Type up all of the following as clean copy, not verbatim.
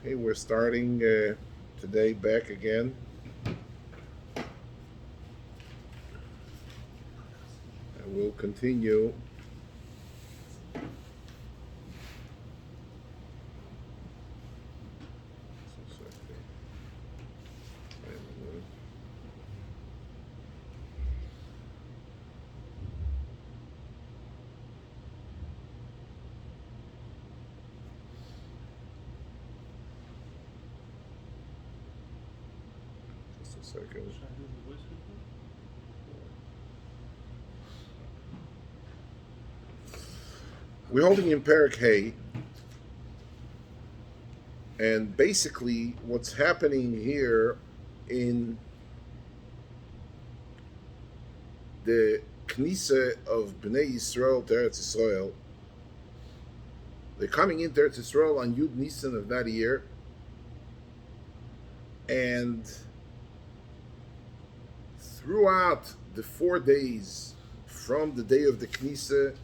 Okay, we're starting today back again. And we'll continue. Just a second. We're holding in Perek Hay, and basically what's happening here in the Knisa of Bnei Yisrael to Eretz Yisrael, they're coming into Eretz Yisrael on Yud Nisan of that year, and throughout the 4 days from the day of the Knisa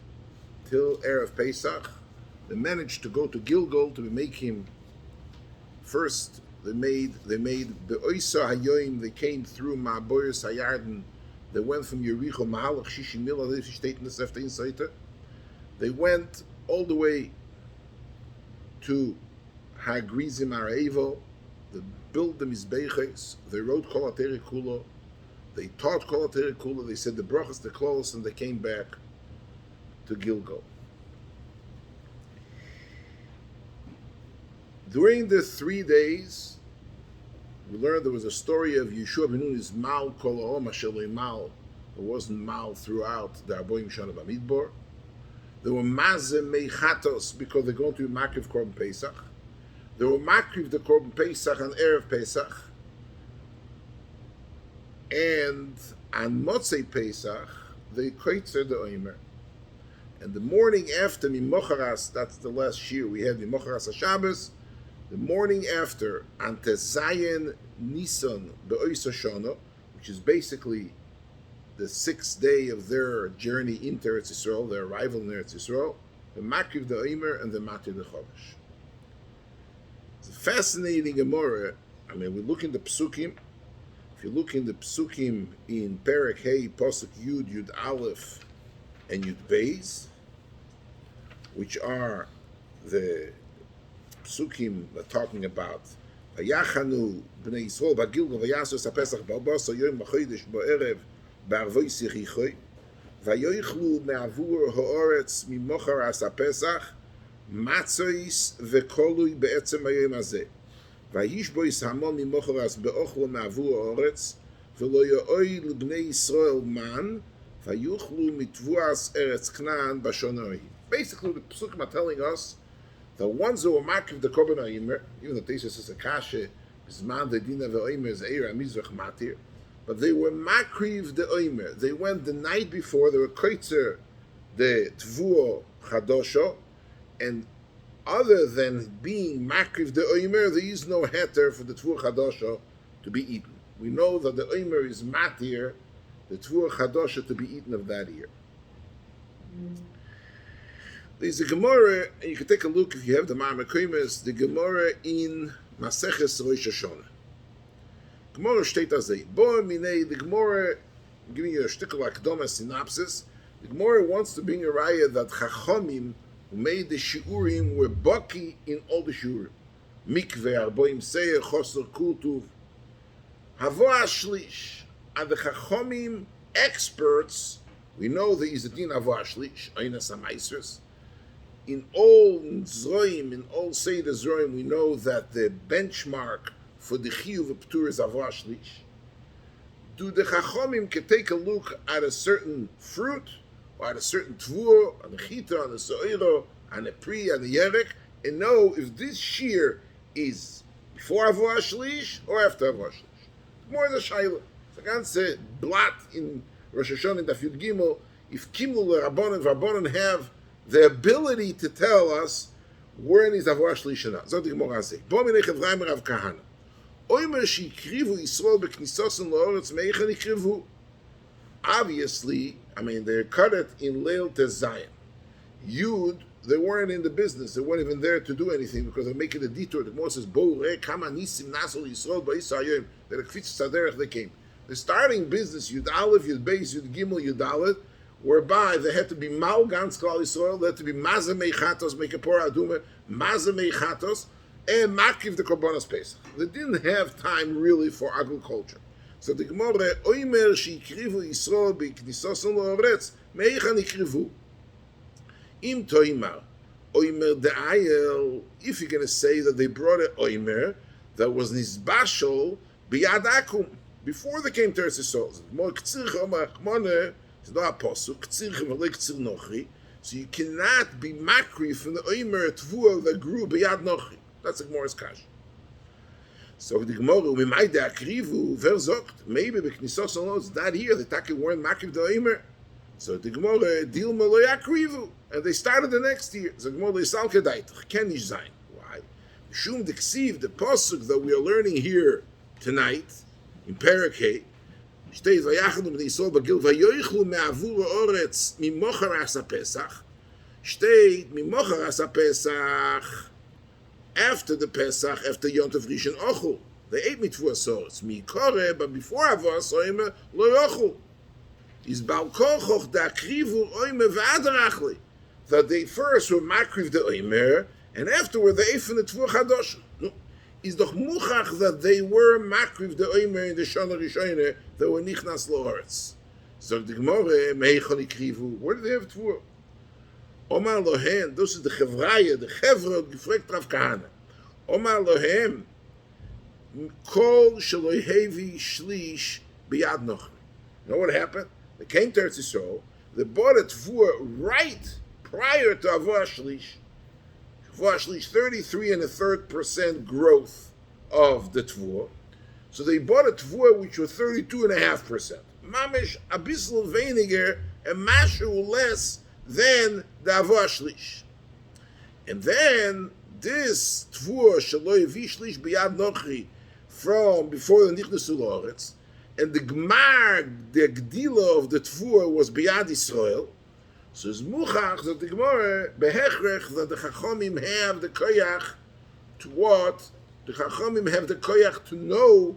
till Erev Pesach, they managed to go to Gilgal to make him. First, they made Be'oisa Hayoim. They came through Ma'boyos Hayarden. They went from Yericho Mahalach Shishimil. They went all the way to Hagrizim Arevo. They built the Mizbeches. They wrote Kol HaTerek Kulo. They taught Kol HaTerek Kulo. They said the brachas, the close, and they came back to Gilgal. During the 3 days, we learned there was a story of Yeshua ben Nun's Mal Kol Ha'om Asher Lo Mal. There wasn't Mal throughout the Arboim Shana Bamidbar. There were Mazeh Meichatos because they're going to be Makriv Korban Pesach. There were Makriv the Korban Pesach on Erev Pesach. And on Motzei Pesach, they Koitzer the Oimer. And the morning after Mimocharas, that's the last shiur we had, Mimocharas HaShabbos, the morning after, on Tezayin Nisan Be'ois Hashanah, which is basically the 6th day of their journey into Eretz Yisrael, their arrival in Eretz Yisrael, the Makriv the Oimer and the Matir the Chodesh. It's a fascinating Gemara. I mean, we look in the Psukim. If you look in the Psukim in Perek Hay, Pasuk Yud, Yud Aleph, and Yud Beis, which are the Psukim that are talking about Vayachanu Bnei Yisrael Bagilgal Vayasu Sapesach Balbasa Yom B'Chodesh B'Erev B'Arvoi Sichichoi Vayoichlu Me'avur Ha'oretz Mimochar Asapesach Matzois V'Kolui Be'etzem Hayom Hazeh Vayishbois Hamon Mimocharas Be'ochlo Me'avur Ha'oretz V'lo Yo'oi L'Bnei Yisrael Man Vayuchlu Mitvuas Eretz Knan B'Shonoi. Basically, the Psukim are telling us the ones who were makriv the korban ha'omer, even though Teisha says a kashe, bisman the dina ve'omer is eira mizrach matir, but they were makriv the omer. They went the night before. They were koitzer the tvuo chadosho, and other than being makriv the omer, there is no heter for the tvuo chadosho to be eaten. We know that the omer is matir, the tvuo chadosho to be eaten of that year. There's a Gemara, and you can take a look if you have the Ma'amar Kaimas, the Gemara in Maseches Rosh Hashanah. Gemara steht as a Bo Minei. The Gemara, I'm giving you a shtickle akdoma synopsis. The Gemara wants to bring a raya that Chachamim who made the shiurim were baki in all the shiurim. Mikveh, Arboim Seir, Chosor Kultuv. Havo Ashlish. And the Chachamim experts, we know there is a din Havo Ashlish, Einas HaMaisros. In all Zroim, in all Seder Zroim, we know that the benchmark for the Chiyuv of Ptur is Havo Ashlish. Do the Chachomim can take a look at a certain fruit, or at a certain Tvur, on the Chita, on the So'iro, on the Pri, on the Yerek, and know if this shear is before Havo Ashlish or after Havo Ashlish? More the Shaila. The ganze Blatt in Rosh Hashanah in Daf Yud Gimel, if Kimul Rabbanon and Rabbanon have the ability to tell us when is Havo Ashlish or not. Zot the Gemara say. Bo minei Chevraim Rav Kahana. Oimer shikrivu Yisrael beknisosen la'oretz meichan ikrivu. Obviously, I mean, they're cut it in Leil Tezayin. Yud they weren't in the business. They weren't even there to do anything because they're making a detour. The Gemara says, "Bo re kama nisim nasol Yisrael ba'isayim." That a kfitz saderech they came. They're starting business Yud Aleph, Yud Beis, Yud Gimel, Yud Dalet, whereby they had to be mal gans klal Yisrael. They had to be mazamei chatos, make a pora adume, mazamei chatos, and makiv the korbanos pesach. They didn't have time really for agriculture. So the Gemara oimer sheikrivu Yisrael beiknisoson looretz meichan ikrivu. Im toimar, oimer de'ayel, if you're going to say that they brought an oimer that was nisbashol biyad akum, before they came to Eretz Yisrael. More k'tzirch omar achmone, it's not a posuk, k'tzirch v'lei k'tzir nochri, so you cannot be makri from the oimer tvua that grew biyad nochri. That's the Gemara's kash. So the Gemara, we might akrivu, ver zokt, maybe b'knisos on it's not here, the taki weren't makri the oimer. So the Gemara, dil maloi akrivu, and they started the next year. So the Gemara, leisal kedaitach, ken ish zayin. Why? Shum deksiv, the posuk that we are learning here tonight, in Parakeh, steht vayachnu b'nei Yisrael bagil vayoichlu me'avur ha'oretz mimocharas ha'Pesach. Steht mimocharas ha'Pesach, after the Pesach, after Yom Tov Rishon Ochel. They ate mitvu asoretz. Mikore, but before Avos Oime lo yochel. Is bal kochoch da'akrivu Oime v'adarachli. That they first were makriv the Oimer, and afterward they ate from the Tvu Chadosh. Is doch muchach that they were makriv the oimer in the Shana Rishonah that were nichnas lo'aretz. So the Gemara meichon ikrivu. Where do they have tvur? Omar lohem. This is the chevraya, the chevra gefrekt Rav Kahana. Omar lohem kol shelohevi shlish biyad noch. You know what happened? They came to Eretz Yisrael. They bought a tvur right prior to Avos Shlish. 33 and a third % growth of the tvur. So they bought a tvur which was 32.5%. Mamish abisl weniger and mashu less than the avos shlish. And then this tvur shaloi vishlish biyad nochri from before the nichnasu loretz, and the gmar, the gdila of the tvur was biyad Yisrael. So it's muchach that the Gemara behechrech that the Chachamim have the koyach to what? The Chachamim have the koyach to know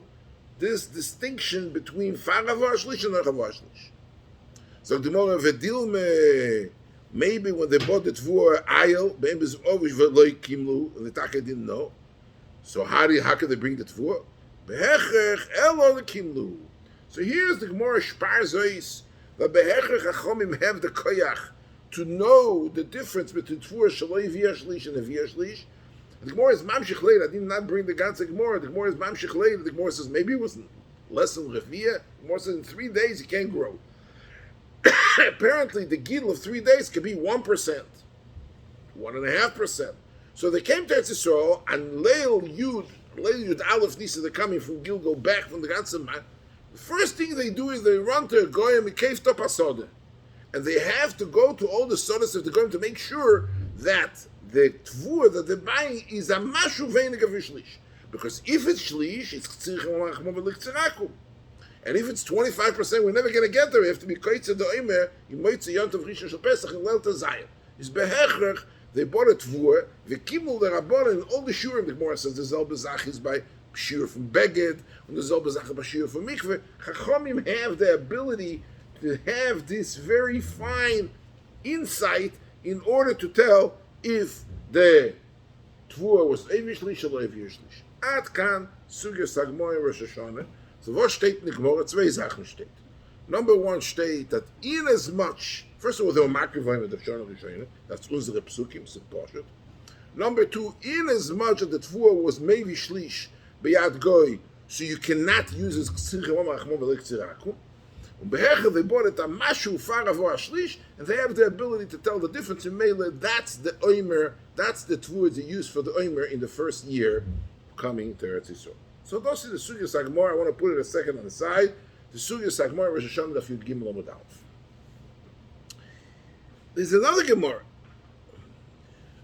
this distinction between far avos shlish and avos shlish. So the Gemara vedilme, maybe when they bought the tvur ayel, maybe it's always v'loi kimlu, and the taka didn't know. So how can they bring the tvur? Behechrech elo the kimlu. So here's the Gemara shpar zois. The behechrech Chachamim have the koyach to know the difference between tvur shaloi v'yah shlish and a v'yah shlish. The Gemara is mamshich leid. I did not bring the ganze Gemara. The Gemara is mamshich leid. The Gemara says maybe it was less than reviyah. The Gemara says in 3 days you can't grow. Apparently the gidl of 3 days could be 1%, 1.5%. So they came to Eretz Yisrael and Leil Yud Aleph Nisa, they're coming from Gilgal back from the ganze man. The first thing they do is they run to a goyim cave top asoda, and they have to go to all the sodas if they're going to make sure that the tvur that they're buying is a mashu veinig of shlish. Because if it's shlish, it's k'tzirich, and if it's 25%, we're never going to get there. We have to be koitze the oimer in moitze yom tov rishon shel pesach in leil tazayim. It's behechrech. They bought a tvur, the kimul the rabbanon, and all the shiurim. The Gemara says the zel bezach is by shiur from beged, and the zel bezach by shiur from mikveh. Chachamim have the ability to have this very fine insight in order to tell if the tvur was evish lish or evish lish. Ad kan sugya sagmoy Rosh Hashanah. So what steht in the Gemara? Zwei Sachen steht. Number one steht that in as much, first of all, they were makrivayim with the Shana Rishayna. That's unsere psukim, so poshet. Number two, in as much that the tvur was maybe shlish beyad goy, so you cannot use it k'tzirich omar achmon v'lei k'tzirakum. Behecher, they bought it a mashu far avor shlish, and they have the ability to tell the difference in mele. That's the oimer, that's the tvur they use for the oimer in the first year coming to Eretz Yisrael. So those are the sugya sagmar. I want to put it a second on the side. The sugya sagmar Rosh Hashanah daf Yud Gimel Amud Aleph. There's another Gemara.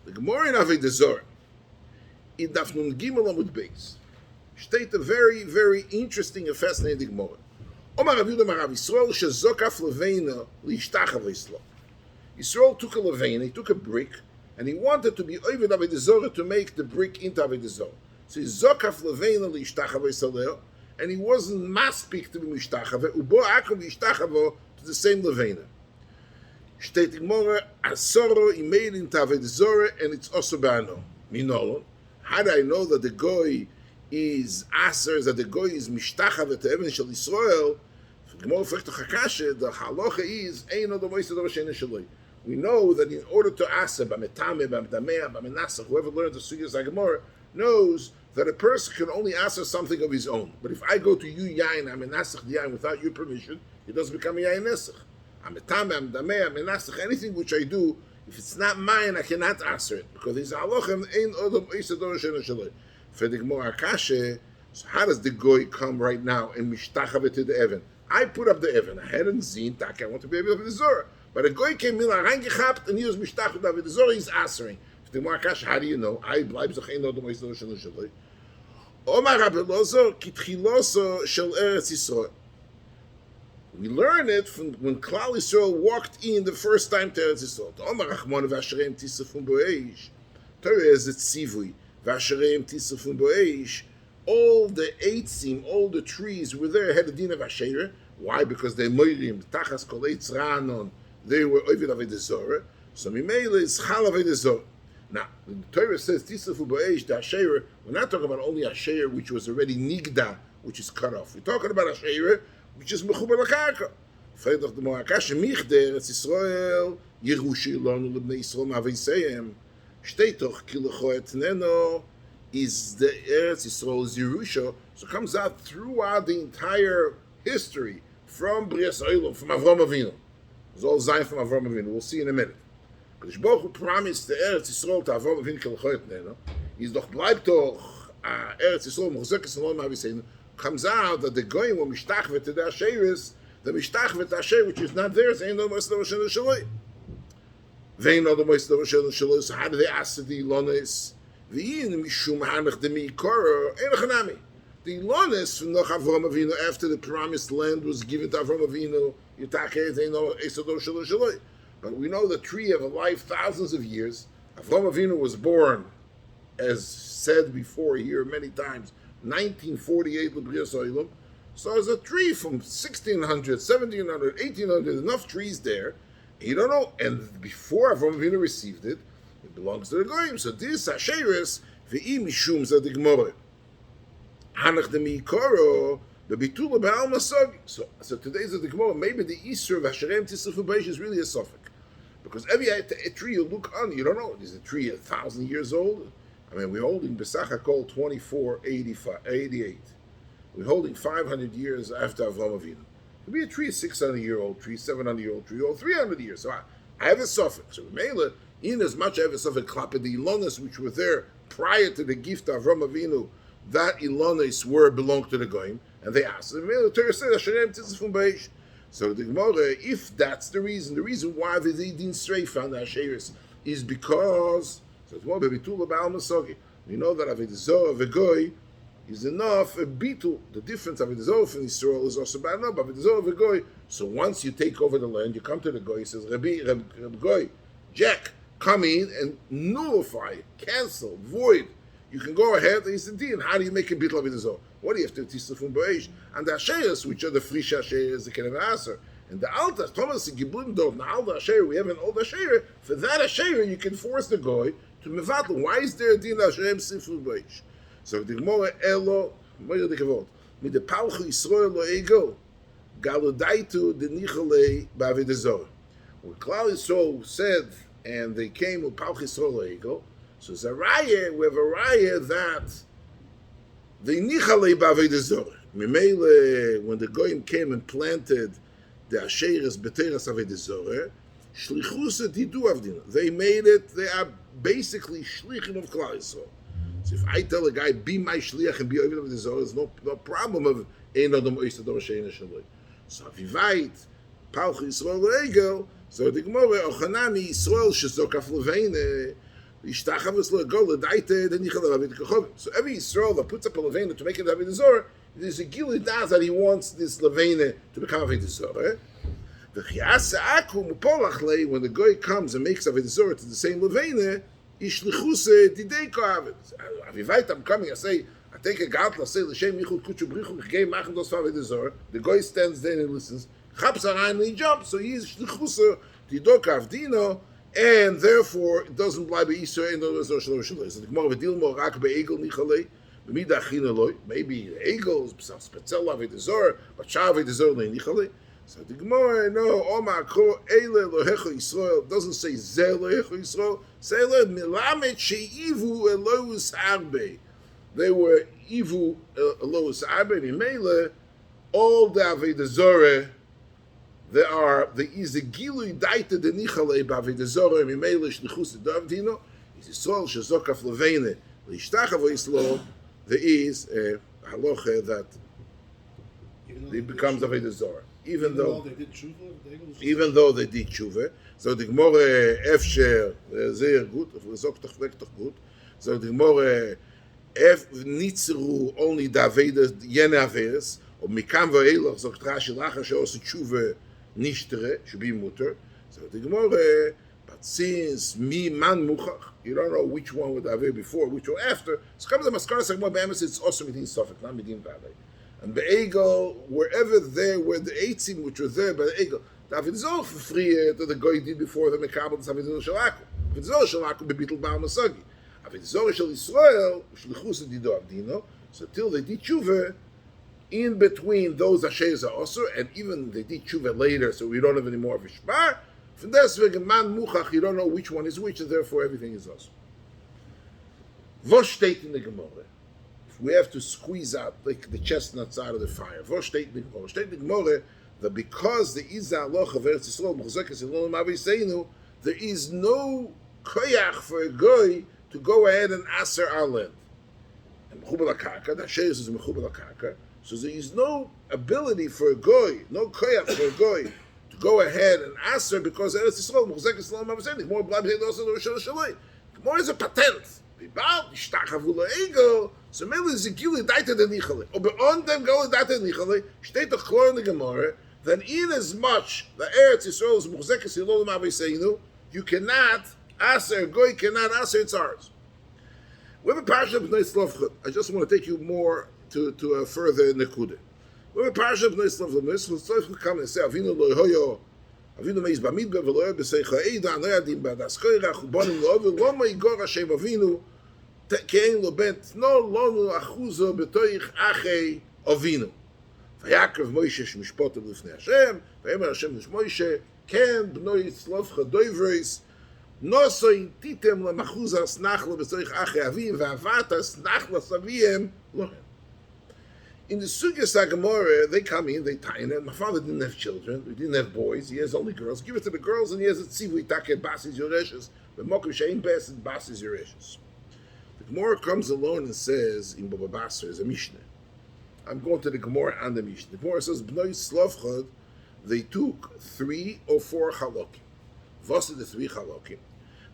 The Gemara in Avodah Zarah in daf Nun Gimel Amud Beis state a very, very interesting and fascinating Gemara. Omar Rav Yehuda Marav Yisrael shezokaf leveina liishtachav Yisrael. Yisrael took a leveina, he took a brick, and he wanted to be Ovid Avodah Zorah to make the brick into Avodah Zorah. So he zokaf leveina liishtachavo saleo, and he wasn't maspik to be mishtachavo, ubo akom liishtachavo to the same leveina. Steht Gemara, asoro he made into Avodah Zorah, and it's also bano. Minolon. How do I know that the goy is aser, that the goy is mishtachavo to Even Shel Yisrael? Gemara fragt to Chakashe, the halacha is ein odom oisad odom she'ena shaloi. We know that in order to aser, b'metame, b'medamea, b'menasach, whoever learns the sugyas Gemara knows that a person can only ask something of his own. But if I go to you yain, I'm menasach the yain without your permission, it doesn't become a yain nesach. I'm etame, I'm dameh, I'm menasach, anything which I do, if it's not mine, I cannot answer it. Because it's halochem, ein odom oisador shena shaloi. Fedigmor akashe, so how does the goy come right now and mishtachave to the Evan? I put up the Evan. I hadn't seen, I want to be able to be the Zorah. But a goy came in, reingechapt, and he was mishtachave to the Zorah, he's answering. How do you know? I bleib zoch ein odom oisador shena shaloi. Omar Rabbi Lozo kitchiloso shel Eretz Yisrael. We learn it from when Klal Yisrael walked in the first time to Eretz Yisrael. Omar Rachmon v'ashereim tisafun bo'eish. Torah is it tzivui v'ashereim tisafun bo'eish. All the eitzim, all the trees were there had a din of asherah. Why? Because they moirim tachas kol eitz ra'anon. They were ovid avodah zorah. So mimele is chal avodah zorah. Now, the Torah says, Tisafu Bo'esh, the Asherah, we're not talking about only Asherah, which was already Nigda, which is cut off. We're talking about Asherah, which is Mechubar L'Karka. Freidach the Mo'akash, Michder, Eretz Yisrael, Yerushi Lanu L'bnei Yisrael Ma'aveiseim, Shteitoch Kilecho Etneno, is the Eretz Yisrael's Yerusha, so it comes out throughout the entire history, from Brias Oilom, from Avram Avinu. It's all Zion from Avram Avinu. We'll see in a minute. Because Baruch Hu promised the Eretz Yisrael to Avram Avinu Kilecho Etneno. He's doch bleibt doch Eretz Yisrael Muchzekes and Ma'aveiseim. Comes out that the goyim were mishtachvet to the Asheris, the mishtachvet Asher, which is not theirs, ain't no Moised Avoshen Shaloi. Vein no Moised Avoshen Shaloi. So how do they ask the Ilonis? V'yin mishum hanach demi koro ein chanami. The Ilonis from Noch Avram Avinu after the promised land was given to Avram Avinu, Yitachet ain't no Esod Shaloi. But we know the tree of a life thousands of years. Avram Avinu was born, as said before here many times, 1948 L'Brias Oilom. So there's a tree from 1600, 1700, 1800, enough trees there. You don't know. And before Avram Avinu received it, it belongs to the Goyim. So this Asheris, V'i Mishum Zadig More. Hanach Demi Koro, the Bitula Ba'al Masog. So today's the Gemara, maybe the Easter of Hasherem Tisafu Beish is really a suffix. Because every tree you look on, you don't know, is a tree 1,000 years old? I mean, we're holding Besach HaKol 2488. We're holding 500 years after Avram Avinu. It could be a tree, 600-year-old tree, 700-year-old tree, or 300 years. So I have a suffix. So Mela, in as much I have a suffix, Klappe, the Ilonis which were there prior to the gift of Avram Avinu, that Ilonis belonged to the Goyim, and they asked. The Torah said, Hashem Tzifun Beish. So the Gemara, if that's the reason why they didn't stray from the Asheris is because, so it's more Bebitula Ba'al Masogi. We know that Avodah Zorah V'Goy is enough, a bitul. The difference of Avodah Zorah from Israel is also bad enough, but Avodah Zorah V'Goy, so once you take over the land, you come to the Goy, he says, Rabbi Goy, Jack, come in and nullify, cancel, void. You can go ahead, and he said, Dean, how do you make a bitul of Avodah Zorah? What do you have to teach from Bo'esh? And the Asheris, which are the Frisha Asheris, the Kenev Aser. And the Alta, Thomas, Giblim Dov, the Alta Asher, we have an old Asher. For that Asher, you can force the Goy to Mevatel. Why is there a din Asherem Sifru Bo'esh? So the Gemara Elo, Moyer de Kavod, mit the Palchu Yisrael lo ego, Galudaitu de Nicholei Ba'Avodah Zorah. When Klal Yisrael said, and they came with Palchu Yisrael lo ego, so it's a raya, we have a raya that the Nicholei Ba'Avodah Zorah. Mimele, when the Goyim came and planted the Asheris B'teras Avodah Zorah, Shlichus et Hidu Avdina. They made it, they are basically Shlichim of Klal Yisrael. So if I tell a guy, be my shliach and be over Avodah Zorah, there's no problem of ein adam oistador she'ena shaloi. So Avivait, Palchu Yisrael Egel, so the Gemara, Ochanami Yisrael shezokaf leveine, Ishtachavus le'gol le'daite denichal avit kachovim. So every Yisrael that puts up a leveine to make it Avodah Zorah, there's a gilui das that he wants this leveine to become Avodah Zorah. When the guy comes and makes avodah zarah to the same levene, ishlichuse didei ko'avet. Avivait, I'm coming, I say, I take a gatla, say l'shem yichud kutshu brichu chgei machen dos avodah zarah. The guy stands there and listens. Chaps and he jumps, so he is shlichuse didei ko'avdino, and therefore it doesn't lie by Yisrael and the Zohar Shalom. So the Gemara v'dilmo rak be'egel nichalei. Maybe the eagles, spetzel avodah zarah, but shav avodah zarah nichalei. So the Gemara, no, Omar Ko Eile Lohecho Yisrael doesn't say Ze Lohecho Yisrael. Say Lo Milamet Sheivu Elohus Arbe. They were Ivu Elohus Arbe. Mimele all the avodah zarah. There is a Gilui Daita de Nichale b'avodah zarah. Mimele Shlichus Davdino. Is Yisrael Shezokaf Levene Lishtachavo Yisrael. There is a halacha that it becomes avodah zarah. Even though they did tshuva, so the Gemara efsher sehr gut, sagt doch gut. So the Gemara nitzru only David jene averes, und mikam ve'elach sagt Rashi lacher she'os tshuva nishtere should be mutter. So the Gemara, but since mi man muchach, you don't know which one would have before, which one after. So comes the maskara sagma be'emes it's also midin sofek, not midin valley. And Be'egel, wherever there were the eitzim which were there by the Egel, David is all for free that the guy did before the Mekabel, David is all Shalaku. David is all Shalaku bebitul Baal Masagi. David is all Shal Yisrael, Shlichus Dido Avdino, so till they did tshuva, in between those Ashes are also, and even they did tshuva later, so we don't have any more of a Shbar, from deswegen man muchach, you don't know which one is which, and therefore everything is also. Was steht in the Gemara? We have to squeeze out like the chestnuts out of the fire. That because the Iza Aloch of Eretz Yisrael, Muchzekes in Lanu Aviseinu, there is no koyach for a goy to go ahead and aser our land. And Mechubal HaKarka, that shares is Mechubal HaKarka, so there is no ability for a goy, no koyach for a goy to go ahead and aser because Eretz Yisrael, Muchzekes in Lanu Aviseinu, more blab here also the Rosh Hashanah. More is a patent. So maybe the Gili daita de nichale. Or beyond them go daita de nichale. Steht doch klar in the Gemara. Then in as much the Eretz Yisrael is Muchzekes Yilol Maviseinu, you cannot aser goy cannot aser it's ours. We have a parasha of Bnei Slavchot. I just want to take you more to a further nekuda. We have a parasha of Bnei Slavchot. Bnei Slavchot come and say Avinu lo hoyo. Avinu meis bamidbar v'lo yer b'seicha eida no yadim b'adas koyrach u'bonim lo over lo ma igor Hashem Avinu kein lo bent no lonu achuzo betoich achei Avinu. Vayakrev Moshe shmishpotav lifnei Hashem vayemer Hashem lish Moshe ken bnoi Slavchot doivreis nosoin titem lemachuzas nachla b'toich achei Avim v'avatas nachla saviem lohem. In the Sugyas HaGemara, they come in, they tie in it. My father didn't have children, he didn't have boys, he has only girls. Give it to the girls, and he has a tzivu itaket basis yoreshes. But mokum shein bes and basis yoreshes. The Gemara comes alone and says in Baba Basra is a Mishnah. I'm going to the Gemara and the Mishnah. The Gemara says Bnei Slavchot, they took 3 or 4 halakim. What are the 3 halakim?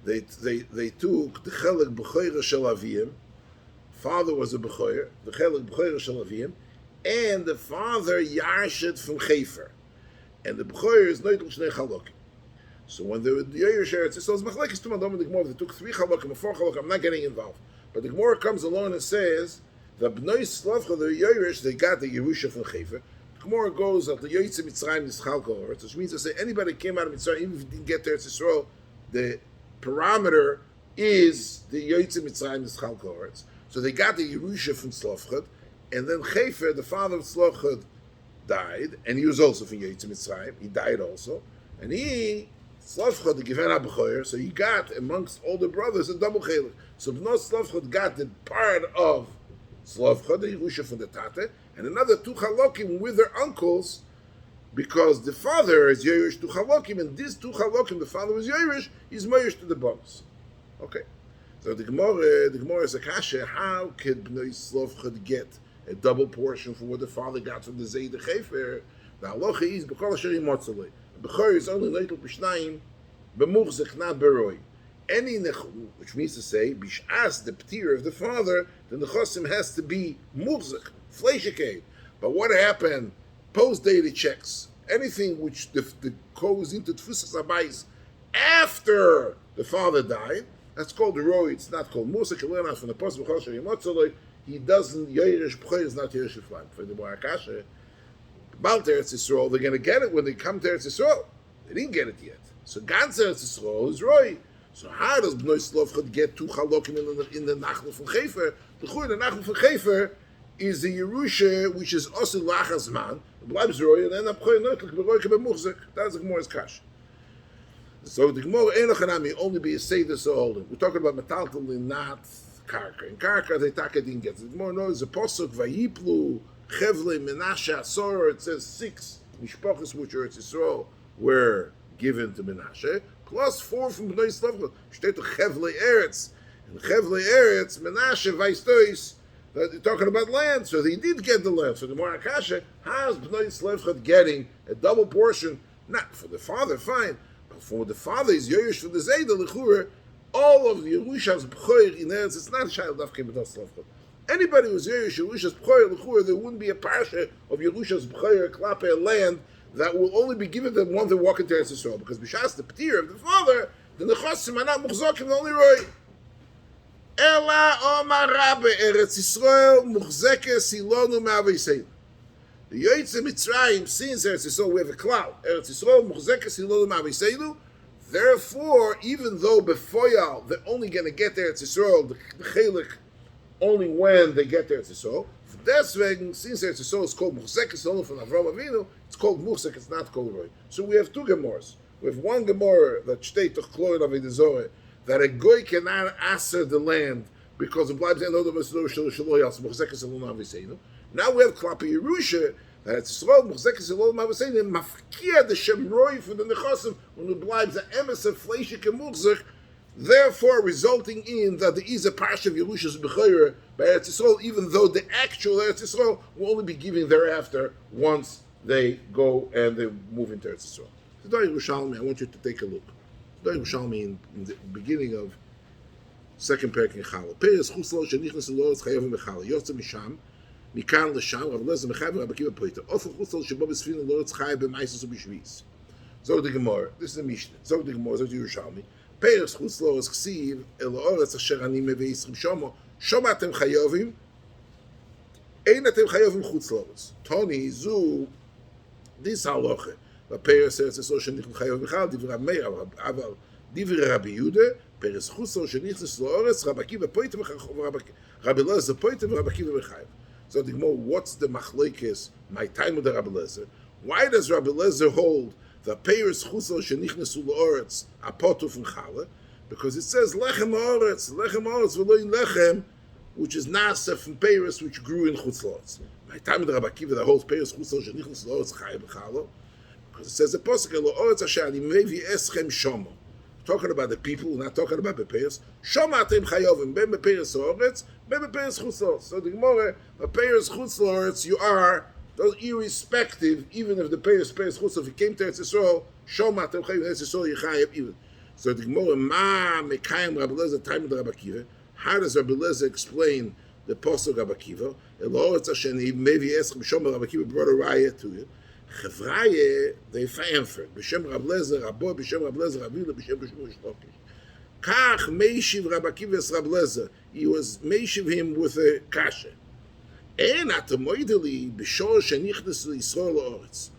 They took the chelik b'choyra shel aviyim. Father was a b'choyer, the chelik b'choyra shel aviyim, and the father yarshet from Chefer, and the b'choyer is noitul shnei halakim. So when the Yerush Eretz Yisrael machlekes tu madam in the Gemara, they took 3 halakim or 4 halakim. I'm not getting involved, but the Gemara comes along and says the Bnei Slavcha, the Yerush, they got the Yerusha from Chefer. The Gemara goes that the Yotzei Mitzrayim is chalkol, which means to say anybody came out of Mitzrayim, even if he didn't get to Eretz Yisrael, the parameter is the Yotzei Mitzrayim is chalkol. So they got the Yerusha from Slavchot, and then Chefer, the father of Slavchot, died, and he was also from Yotzei Mitzrayim. He died also, and Slavchot, the Given HaBechoyer, so he got amongst all the brothers a double chelik. So Bnei Slavchot got the part of Slavchot, the Yerusha from the Tate, and another 2 halakim with their uncles, because the father is Yerush to halakim, and these 2 halakim, the father was Yerush, is Yerush to the bonus. Okay. So the Gemara is a kasha. How could Bnei Slavchot get a double portion for what the father got from the Zeid Chefer? The halacha is b'kol asher yimotzalei. The b'chor is only leitul b'shnayim b'muchzek, not beroi. Any nechum, which means to say b'shas the ptir of the father, the nechosim has to be muchzek, fleishikei. But what happened? Post-dated checks anything which goes into Tfusas Abayis after the father died, that's called the Roy. It's not called Musa. From the Apostle he doesn't, Yerush B'choy is not Yerush B'choy. For the Barakasha, Bal Teretz Yisrael, they're going to get it when they come to Eretz Yisrael. They didn't get it yet. So Gans Eretz Yisrael is Roy. So how does Bnei Slavchot get two Chalokim in the Nachal from Chefer? The Nachal from Chefer is the Yerusha, which is also Lachas Man, the Blabs Roy, and then Abchoy Notlik B'Roy Kebe Muchzek. That's the Gemara's Kash. So the Gemara Enochanami only be a Seder so older. We're talking about Metaltal, not Karka. In Karka, they take it in gets. The Gemara knows the Posuk Vayiplu Chevle Menashe Asor. It says 6 Mishpachos which are Eretz Yisrael were given to Menashe, plus 4 from Bnei Slavchot. Steht Chevle Eretz. And Chevle Eretz Menashe Vaistois. They're talking about land, so they did get the land. So the Gemara Kasha, how's Bnei Slavchot getting a double portion? Not for the father, fine. For the father is Yerush for the Zayda Lechura, all of the Yerusha's B'choir in Eretz, it's not a child of B'nai Slavchot. Anybody who's Yerusha's B'choir Lechura, there wouldn't be a parsha of Yerusha's B'choir Klape land that will only be given to them once they walk into Eretz Yisrael. Because B'shas the Petir of the father, the Nechosim are not Muchzekes, the only Roy. Ela Omar Rabbe Eretz Yisrael Muchzekes Lanu Ma'aviseinu. The Yotzei Mitzrayim, since Eretz Yisrael, we have a cloud. Eretz Yisrael, Muchzekes Hilol Ma'aviseinu. Therefore, even though Befoyal, they're only going to get there Eretz Yisrael, the Chelik, only when they get there Eretz Yisrael. Deswegen, since Eretz Yisrael is called Muchzekes Hilol from Avram Avinu, it's called Muchzekes, it's not called Roy. So we have 2 Gemaras. We have one Gemara that steht toch Kloin Avodah Zorah, that a goy cannot aser the land because the blibes and other Shelo Yas Muchzekes Hilol Ma'aviseinu. Now we have Klapi Yerusha, that it's Yisrael, Muchzekes Hilol Ma'aviseinu, mafkia the Shem Roy for the Nechosim, when the blibes the emes of Fleishik and Muchzek, therefore resulting in that there is a parsha of Yerusha's B'choyer by Eretz Yisrael, even though the actual Eretz Yisrael will only be given thereafter once they go and they move into Eretz Yisrael. So Dai Yerushalmi, I want you to take a look. Dai Yerushalmi in the beginning of second parak in Chala. Peres Chuslo Shenichnas Loretz Chayavim B'Chala. Yotze Misham. מכאן לשם, רב לזר מחייב ורב עקיבא פויטר. אופן חוסל שבו בספינה לא רץ חי במייסס ובשביס. זוג דה גמור, this is the Mishnah. זוג דה גמור, זוג דה ירושלמי. פרס חוסלו אז כסיב, אל האורץ אשר אני מביא 20 שומו. שומה אתם חייבים, אין אתם חייבים חוץ לאורץ. טוני, זו, דיס הלוכה. בפרס ארץ אסור שנכנס חייבים בכלל, דברי רב מאיר, אבל דברי רבי יהודה, פרס חוסלו שנכנס לאורץ, רב עקיבא פויטר ורב לזר פויטר ורב עקיבא בחייב. So the Gemara, what's the machlekes? My time with the Rabbi Lezer. Why does Rabbi Lezer hold the peiros chusel shenichnesu leoretz apotu from chala? Because it says lechem haaretz v'lo lechem, which is nasa from peiros which grew in chutzlotz. My time with the Rabbi Akiva that holds peiros chusel shenichnesu leoretz chayim b'chala, because it says the posuk leoretz asher ani mevi eschem shomo. Talking about the people, not talking about the peiros. Shoma atem chayovim ben bepeiros haaretz. So the Gemara, a payers chutzlorets, you are those irrespective, even if the payers chutzlorets, if you came to Eretz Yisrael, shoma tem chayim Eretz Yisrael yichayim even. So the Gemara, ma mekayim Rabbi Lezer time of the Rabbi Akiva. How does Rabbi Lezer explain the posuk Rabbi Akiva? Eloretz Hasheni maybe eschem shoma Rabbi Akiva brought a raya to it. Chevraye they answered. B'shem Rabbi Lezer, Rabbo b'shem Rabbi Lezer, Avila b'shem Shmuel Shlokish. Kach meishiv Rabbi Akiva's Rabbi Lezer. He was meishiv him with a kasha. En atamoideli b'shor shenichnas l'Yisrael la'oretz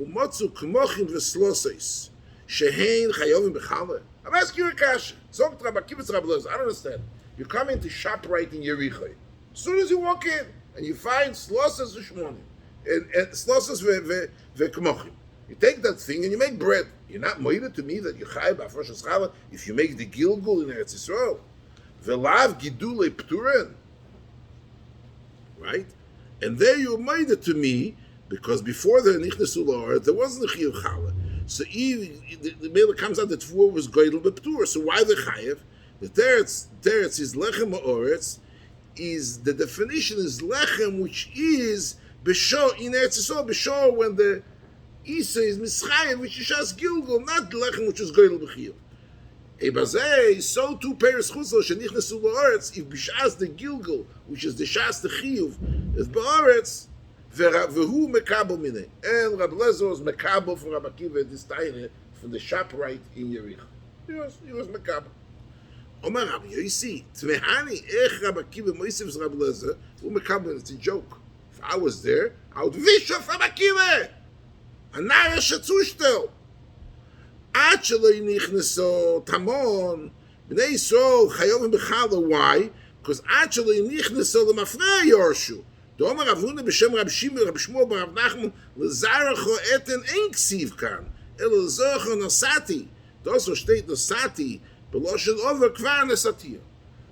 u'motzu k'mochim v'sloseis shehein chayovim b'chala. I'm asking you a kasha. Zogt Rabbi Akiva's Rabbi Lezer. I don't understand. You come into shop right in Yericho. As soon as you walk in and you find slosses v'shmonim and slosses v'k'mochim. You take that thing and you make bread. You're not moida to me that you chai b'afrosh eschala if you make the gilgul in Eretz Yisrael. V'lav gidule pturen. Right? And there you're moida to me because before the nichnesu la'or there wasn't a chiyuv chala. So the mela comes out that tfuah was goydel b'ptur. So why the chayev? The teretz is lechem ha'oretz. Is the definition is lechem, which is b'shor in Eretz Yisrael b'shor when the Isa is Mischayim, which is Shas Gilgul, not the Lechem, which is Goydel B'chiyuv. Ebazei, so too Peres Chusel, Shenichnesu L'Oretz, if B'shas the Gilgul, which is the Shas the Chiyuv, is B'Oretz, Vehu mekabel mine. And Rabbi Lezer was mekabel for Rabbi Akiva this time from the shopwright in Yericho. He was mekabel. Omar Rabbi Yosi, Tzmehani ech Rabbi Akiva Moisev's Rabbi Lezer, who mekabel, it's a joke. If I was there, I would wish of Rabbi Akiva. Anaya Shatzushtel. עד שלא נכנסו תמון, בני ישראל חייבים בחלה, why? Because עד שלא נכנסו למפרע יורשו. דאמר רב הונא בשם רב שמואל ברב נחמן, לזרחו אתן אין כסיב כאן, אלא לזרחו נסעתי. דאסו שטייט נסעתי, בלושן over כבר נסעתי.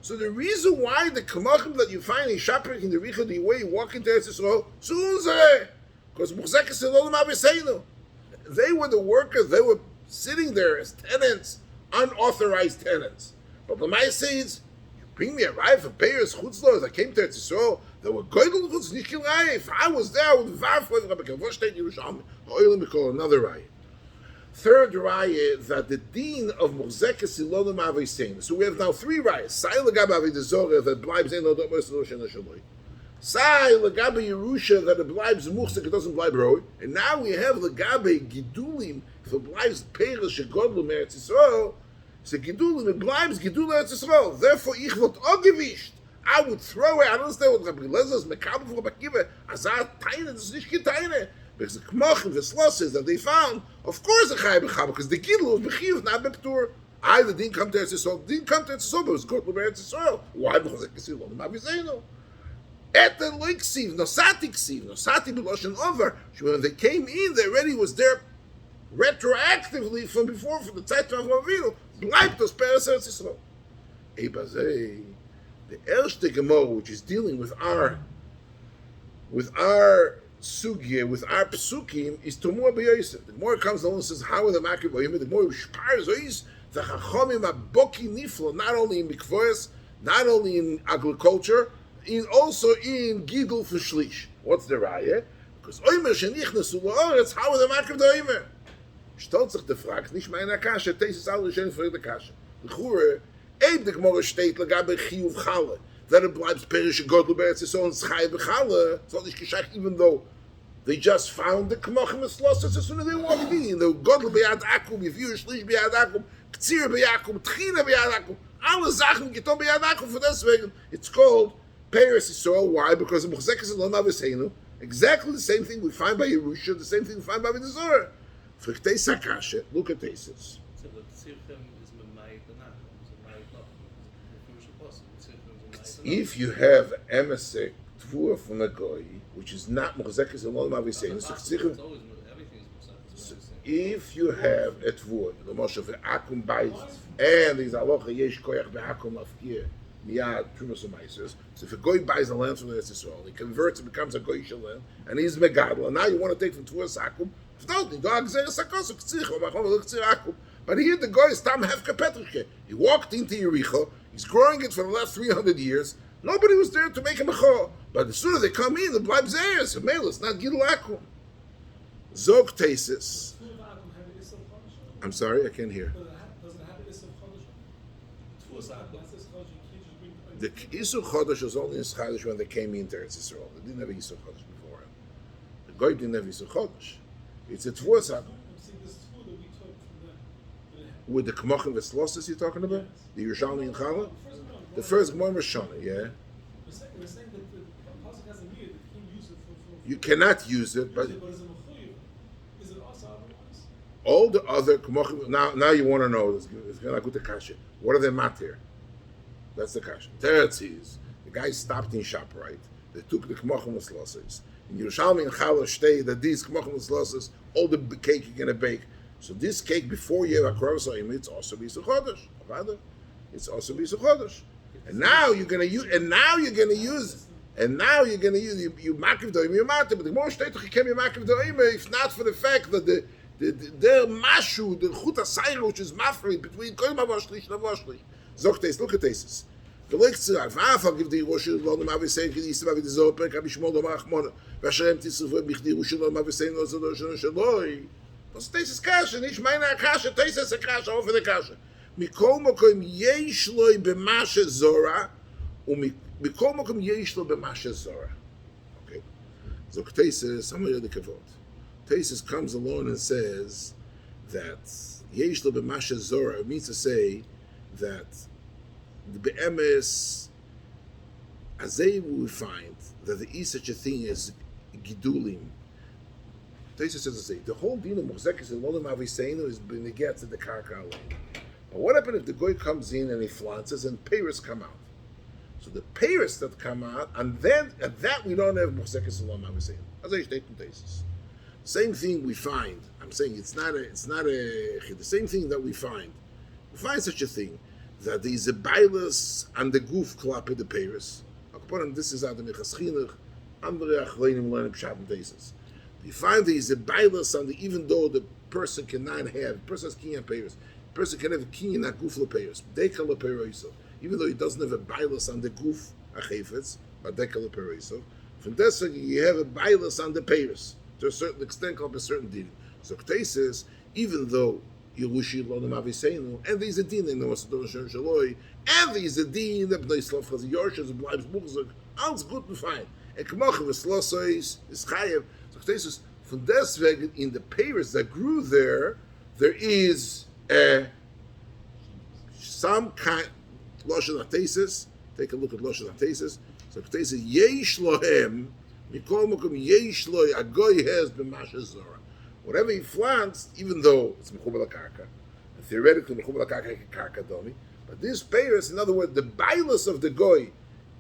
So the reason why the kamachim that you find in Shaprik in the Richa, the way you walk into Eretz Yisrael, because Muchzekes Elolim Aviseinu. They were the workers, they were sitting there as tenants, unauthorized tenants. But the Maya says, you bring me a raya for payers, chutzlos, I came to Eretz Yisrael, there were goydel chutz, nichil raya. If I was there, I would var for Rabbi Kavosh State Yerushalmi, Ha'olim Michoel, another raya. Third raya is that the deen of Muchzekes Elolim Aviseinu. So we have now three rayas. Sai legab avidazorah that blibes ein odot mos lo shena shaloi. Sai legabe Yerusha that it blibes muchzek, it doesn't blibe roi. And now we have legabe gidulim, if it blibes peres shegodlu meretz Yisrael, so gidulim, it blibes gidul meretz Yisrael. Therefore, ich vot ogevisht. I would throw it. I don't understand what Rabbi Lezer's mekabel for Rabbi Akiva. Azar taine, this is nicht taine. Because the kmochim, the slosses that they found, of course the chay b'chaba, because the gidul was b'chiv, not b'ptur. Either didn't come to Eretz Yisrael, didn't come to Eretz Yisrael, but it was godlu meretz Yisrael. Why? Because it's not Maviseinu. Eten lo iksiv, nosati ksiv, nosati b'loshen over. When they came in, they already was there retroactively from before, from the Zeit of Avinu. Bleibt das Peres Eretz Yisrael. Ebazei, the Erste Gemara, which is dealing with our sugya, with our psukim, is Tomua b'Yosef. The Gemara comes along and says, how are the Makir b'Yosef? The Gemara shpar zois, the Chachomim aboki niflo, not only in mikvahs, not only in agriculture, also in Gigul for Shlish. What's the raya? Because Oimer shenichnasu la'oretz, how are the Makir b'Yosef? Stellt sich die Frage, nicht meine Kasche, das ist alles schön für die Kasche. The Chure, the Gemara steht, legabe chiyuv chale, that it bleibt perische Godel beretz Yisrael and schai b'chale, it's not geschach, even though they just found the kmochim and slosses as soon as they walked in. The Godel b'yad akum, Yevir shlish b'yad akum, ktsir b'yad akum, tchina b'yad akum, alle Sachen getan b'yad akum, for deswegen, it's called Peres Yisrael. Why? Because the Muchzekes Elolim Aviseinu, exactly the same thing we find by Yerusha, the same thing we find by Vidazorah. Frichtei Sakashe, look at Tesis. So the tzirchem is memayit anach, If you have emesek tvua from a goy, which is not Muchzekes Elolim Aviseinu, if you have a tvua, the Moshe ve'akum bayis, and there's alocha yesh koyach ve'akum afkir miyad trumas u'maisers. So if a goy buys a land from the Eretz Yisrael, he converts and becomes a goyish land, and he's megadol, and now you want to take from tvua sakum. But here the guy is Tam Hefka Petrushe. He walked into Yericho, he's growing it for the last 300 years. Nobody was there to make him a chor. But as soon as they come in, the blibe zayas, a male, it's not Gidul Akum. Zog Tesis. I'm sorry, I can't hear. The Isur Chodesh was only in Chodesh when they came into Eretz Yisrael. They didn't have a Isur Chodesh before. The guy didn't have Isur Chodesh. It's a tvua sakum. With the kmochim v'slosses you're talking about? The Yerushalmi and Chala? The first Gemara Shana, yeah? You cannot use it, but all the other kmochim, now you want to know, it's going to go to kasha. What are they matir? That's the kasha. Teretz is, the guy stopped in shop, right? They took the kmochim v'slosses. In Yerushalmi and Chala stay that these kmochim v'slosses, all the cake you're going to bake. So this cake, before you have a Krovasoim, it's also B'Yisur Chodesh. It's also B'Yisur Chodesh. And now you're going to use, you makiv doim, you makiv, but the more shteitach you can be makiv doim, if not for the fact that their mashu, the chut ha-sayra, which is mafrid, between kol mavoshlish and avoshlish. Zoktes, look at this. The lake tzirah, v'afal give the Yerusha, l'odom avisein, k'di yisrael v'dizor, perk ha-bishmol dom ha-achmona, v'asherem tisrufo, b'chdi Yerusha, l'odom avisein, l'odom shaloi. Was Tesis Kasha, nicht meine Kasha, Tesis Kasha, over the Kasha. Mikol mokom yesh lo b'mashe zora, mikol mokom yesh lo b'mashe zora. Okay. So Tesis, Samuel the Kavod. Tesis comes along and says that Yesh lo b'masha zora means to say that the be'emes azay we find that there is such a thing as gidulim. Tesis says to say the whole din of Muchzekes and Lolam Aviseinu is when they get to the karka alone. But what happens if the goy comes in and he flances and peiros come out? So the peiros that come out, and then at that we don't have Muchzekes and Lolam Aviseinu. As I state in Tesis. Same thing we find. I'm saying it's not a. The same thing that we find such a thing that there is a bailus and the goof klappe the peiros. This is Adam Chaschinach, andere Achleinim learning Pshat and Tesis. You find there is a bailus on the, even though the person cannot have, person has kinyan peiros, the person can have kinyan not goof lepeiros, deka lepeiroso, even though he doesn't have a bailus on the goof achefetz, but deka lepeiroso. From this you have a bailus on the peiros to a certain extent, called a certain din. So Tesis, even though Yerushi Lolam Aviseinu, and there's a din in the Masadon Shaloi, and there's a din that Bnei Slav has Yorshes and Bleibs Muchzekes, all's good and fine. And K'mochav is Losois, is Chayev. So Tesis, from deswegen in the peiros that grew there is some kind Loshen HaTesis. Take a look at Loshen HaTesis. So Tesis, Yesh Lohem, Mikol Mokum Yesh Loi, a goy has b'masha zora. Whatever he flaunts, even though it's Mechubal HaKarka, and theoretically Mechubal HaKarka Karka Domi, but this peiros, in other words, the bailus of the goy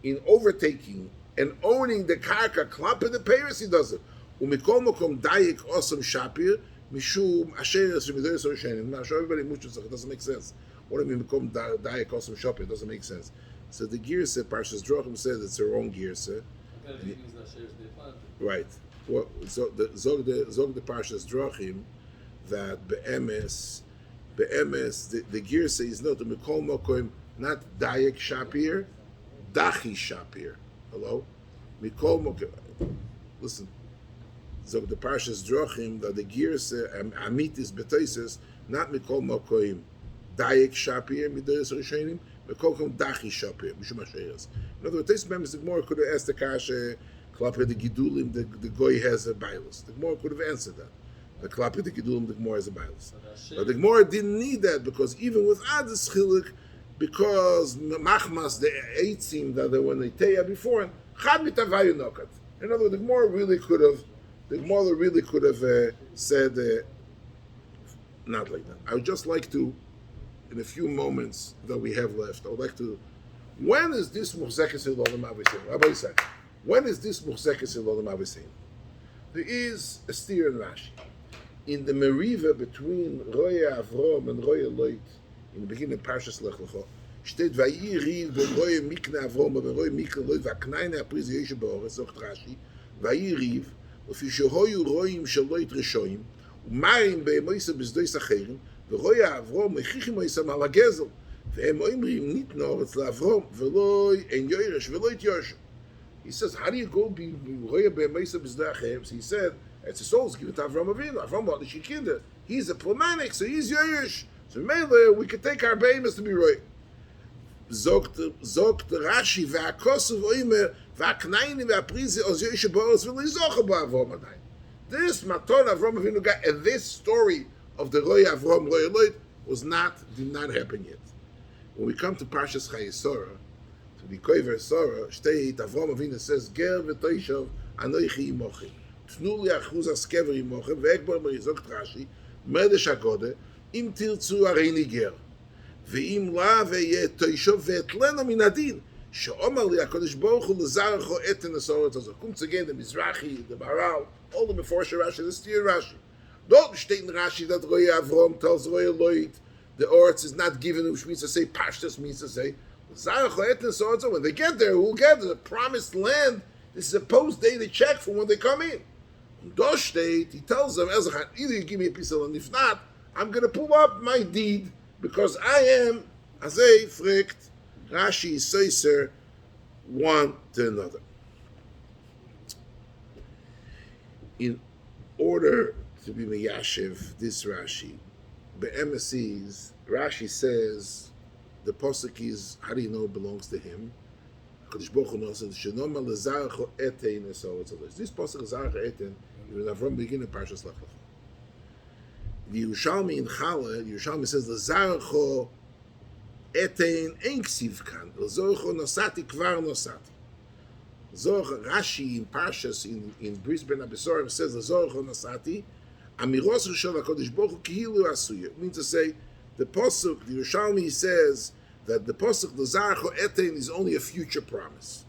in overtaking and owning the Karka, klappe the peiros, he does it. Umikol Mokum Dayik Osam Shapir, Mishum Asheres Remidoros Oshenim. Now, show everybody Muchzekes, it doesn't make sense. What do I mean, Mokum Dayik Osam Shapir? It doesn't make sense. So the Girse, Parshas Drochim says it's her own Girse. Right. Well, so the Zog the Parshas Drochim that be'emes the Girse is not the Mikol Mokum, not Dayik Shapir, Dachi Shapir. Hello? Mikol Mokum. Listen. Zog the Parshas Drochim that the Girse Amitis Betoises not Mikol Mokum Dayik Shapir Midoros Rishonim, Mikol Mokum Dachi Shapir Mishum Asheres. In other words, this members the Gemara could have asked the Kasha Klappe the Gidulim the goy has a bailus. The Gemara could have answered that. The Klappe the Gidulim the Gemara has a bailus. But the Gemara didn't need that because even without this chilik, because machmas the eitzim that they when they teya before chad mitavayu nokat. In other words, the Gemara really could have said not like that. I would just like to, in a few moments that we have left, I would like to. When is this Muchzekes Lolam Aviseinu? Rabbi said, when is this Muchzekes Lolam Aviseinu? There is a steer in Rashi. In the meriva between Roya Avrom and Roya Loit, in the beginning of Parshas Lech Lecha, steht Vayiriv ben Roya Mikna Avrom ben Roya Mikna Loit v'aknayne apriz Yeshe ba'oretz, sagt Rashi, Vayiriv, לפי שהויו רואים שלוית רשויים, ומרים באמויסה בזדויס אחרים, ורויה אברום מחיכים מויסם על הגזל, והם אומרים ניתנו אורץ לאברום, ולא אין יורש ולא יתיוש. He says, how do you go be roya be'emesa b'zdei achem? So he said, it's a soul's given to Avram Avinu. Avram bought the shikinda. He's a plemanik, so he's yoyish. So mainly, we could take our behemoths to be roya. Zogt Rashi ve'akosuv oimer ve'aknayim ve'aprizi oz yoyish ba'oz v'lizocha ba'avrom adayin. This maton Avram Avinu got, and this story of the roya Avram roya loit did not happen yet. When we come to Parshas Chayesora, to the Koiver Sora, Shteit, Avram Avinu says, Ger v'toishav anoichi imochi. Tnu li achuz askever imochi, ve'ekbar merizok Rashi, Merdesh HaGode, im tirtzu areini ger. Ve'im la ve'yeh toishav ve'etleno min adin. She'omar li HaKadosh Baruch Hu l'zarecho eten esoret hazot. Comes again the Mizrahi, the Maral, all the Meforshei Rashi, the Steer Rashi. Don't state in Rashi that Roya Avram tells Roya Loit, the Oretz is not given, which means to say, Pashtus means to say, when they get there, who'll get the promised land? This is a post-dated check for when they come in. Dosh state, he tells them, either you give me a piece of land, if not, I'm going to pull up my deed, because I am, Azay, Frikt, Rashi, Seiser, one to another. In order to be Meyashiv, this Rashi, the Rashi says, the posuk is, how do you know it belongs to him? Kodesh Baruch Hu knows Shenoma lezarecho etein esoretz azois. This pasuk lezarecho etein is from the beginning of Parshas Lech Lecha. The Yerushalmi in Chala, the Yerushalmi says lezarecho etein ein ksiv kan. Lezarecho nosati kvar nosati. Zohar Rashi in Parshas in Brisbane Abesorim says lezarecho nosati. Amiros Rishon HaKadosh Baruch Hu kihilu asuya. It means to say the pasuk, the Yerushalmi says that the pasuk lezarecho etein is only a future promise.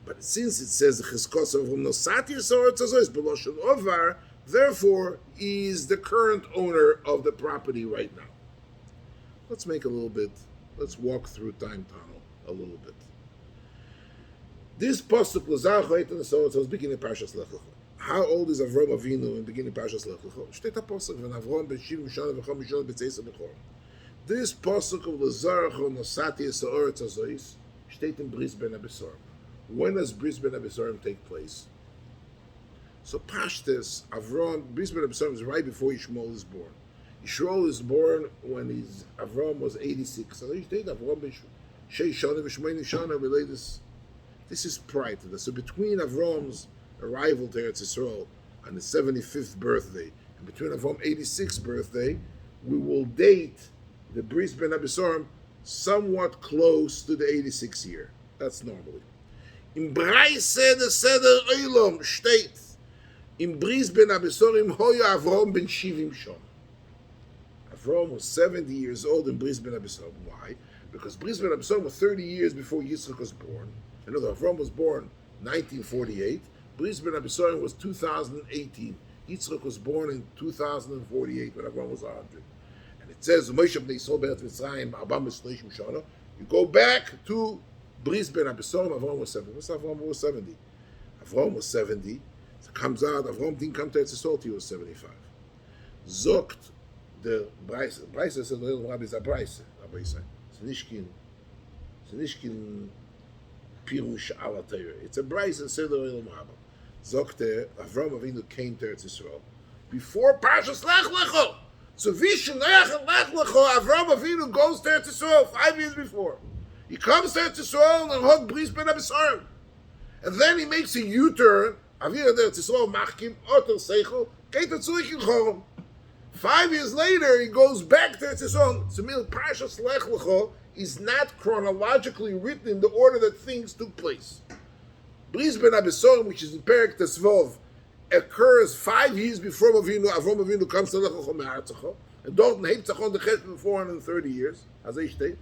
But since it says the Chizkos of Nosati Soretz Azois B'Loshen Ovar, therefore he is the current owner of the property right now. Let's walk through time tunnel a little bit. This pasuk lezarecho etein Soretz Azois beginning of Parshas Lech Lecha. How old is Avram Avinu in beginning of Parshas Lech Lecha? Shtei pasuk when Avram ben 70 shana v'chom mishon b'tzeis b'chor. This pasuk of lezarecho nosati Soretz Azois steht in Brisbane Abesorim. When does Brisbane Abesorim take place? So Pashtus, Brisbane Abesorim is right before Yishmael is born. Yishmael is born when Avram was 86. So you take Avram Shei Shana v'Shmeini Shana relate this. This is prior to this. So between Avram's arrival to Eretz Yisrael on his 75th birthday and between Avram's 86th birthday, we will date the Brisbane Abesorim somewhat close to the 86th year. That's normally. In Breise de Seder Oilom steht, in Brisbane Abesorim hoya Avram ben 70 shana. Avram was 70 years old in Brisbane Abesorim. Why? Because Brisbane Abesorim was 30 years before Yitzchak was born. In other words, Avram was born 1948. Brisbane Abesorim was 2018. Yitzchak was born in 2048 when Avram was 100. And it says, you go back to Brisbane Abesorim, Avram was 70. What's Avram was 70? Avram was 70. So it comes out, Avram didn't come to Eretz Yisrael till he was 75. Zokt, the Breise says, the Rabbi is a Breise. Rabbi is Nishkin Pirush Ala Torah. It's a Breise and Seder Olam Haba. Zokt, Avram Avinu came to Eretz Yisrael before Parshas Lech Lecha. So Vishen Lech Lecha, Avram Avinu goes to Eretz Yisrael 5 years before. He comes to Eretz Yisrael and Hog Brisbane Abesorim. And then he makes a U-turn. Avir Eretz Yisrael Machkim Oter Seichel Keita Tzurich in Chorom. 5 years later, he goes back to Eretz Yisrael. So Parshas Lech Lecha is not chronologically written in the order that things took place. Brisbane Abesorim, which is in Perek Tesvov, occurs 5 years before Avram Avinu comes to Lech Lecha Me'artzecha. And Dorten hebt sich on the Cheshbon 430 years, as I state.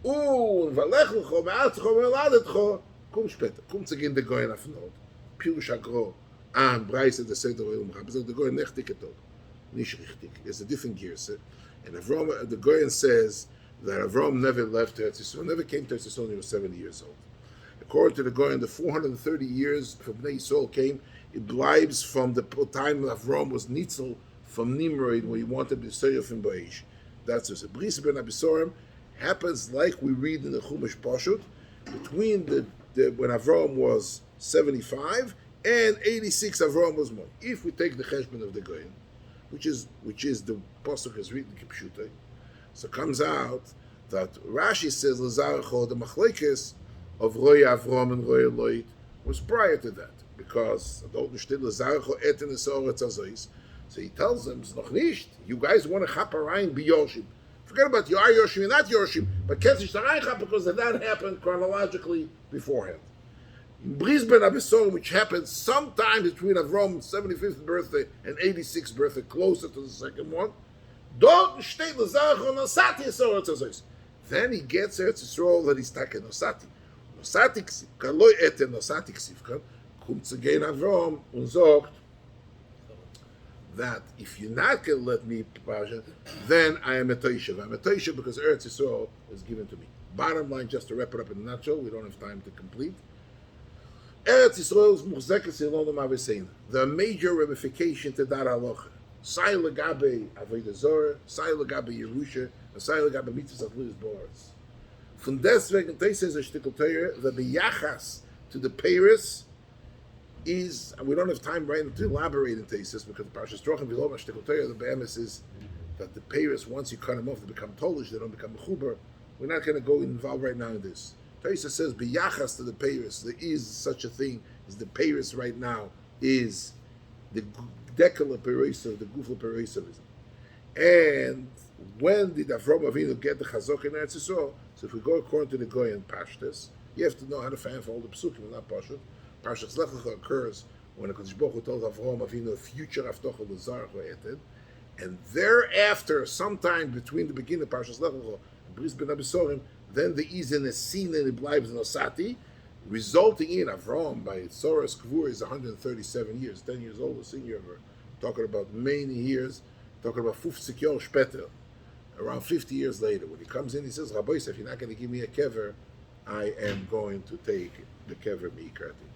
Und Valech Lecha Me'artzecha Me'ladetcha, kommt später. Kommt sich in der Goyen auf Not. Pirush Agro, an Breise der Seder Olam Haba. So the Goyen nicht diketot. Nicht richtig. It's a different gear, sir. And Avram, the Goyen says that Avram never left Eretz Yisrael, never came to Eretz Yisrael when he was 70 years old. According to the Goyen, the 430 years from Bnei Yisrael came, it blibes from the time Avram was Nitzel from Nimrod, where he wanted to be Seif in Baish. That's what it is. Brisbane Abesorim happens like we read in the Chumash Pashut, between the when Avram was 75 and 86 Avram was born. If we take the Cheshbon of the Goyen, which is the pasuk is written Kipshutei, so it comes out that Rashi says Lezarecho, the Machlekes of Roy Avram and Roy Eloit was prior to that, because so he tells them, noch nicht, you guys want to chap rein be Yoshim. Forget about you are Yoshim, you're not Yoshim, but Ketzish Taraycha, because that happened chronologically beforehand. In Brisbane Abesorim, which happened sometime between Avram's 75th birthday and 86th birthday, closer to the second one, then he gets Eretz Yisrael that he's taken Nosati. Nosati ksiv, kan loy eten Nosati ksiv kan, kommt zu gehen Avram und sagt that if you're not going to let me Pasha, then I am a Toishav. I'm a Toishav because Eretz Yisrael is given to me. Bottom line, just to wrap it up in a nutshell, we don't have time to complete. Eretz Yisrael is Muchzekes in Lanu Mavesein. The major ramification to that halacha. Sai legabe Avodah Zorah, Sai legabe Yerusha, and Sai legabe Mitzvahs Atluis Boras. Von deswegen, Teis says a shtickle Torah, the biyachas to the Paris is, and we don't have time right now to elaborate in Tesis, because the Parshas Trochen Viloma shtickle Torah, the be'emes is that the Paris, once you cut them off, they become Tolish, they don't become Mechuber. We're not going to go involved right now in this. Taisa says, biyachas to the peiros, there is such a thing as the peiros right now is the dekala peirosav, the gufla peirosavism. And when did Avram Avinu get the chazok in Eretz Yisrael? So if we go according to the Goyen Pashtus, you have to know how to fan for all the psukim, not Pashut. Parshas Lech Lecha occurs when the Kodesh Baruch Hu told Avram Avinu future Avtocha L'Zarach V'Eted, and thereafter, sometime between the beginning of Parshas Lech Lecha and Bris Ben Abisorim, then the Izen is seen and it bleibt in Osati, resulting in Avram by Soros Kvur is 137 years, 10 years old, a senior ever, talking about many years, talking about 50 Yor Shpeter, around 50 years later. When he comes in, he says, Rabbi, if you're not going to give me a kever, I am going to take the kever mi'ikrati.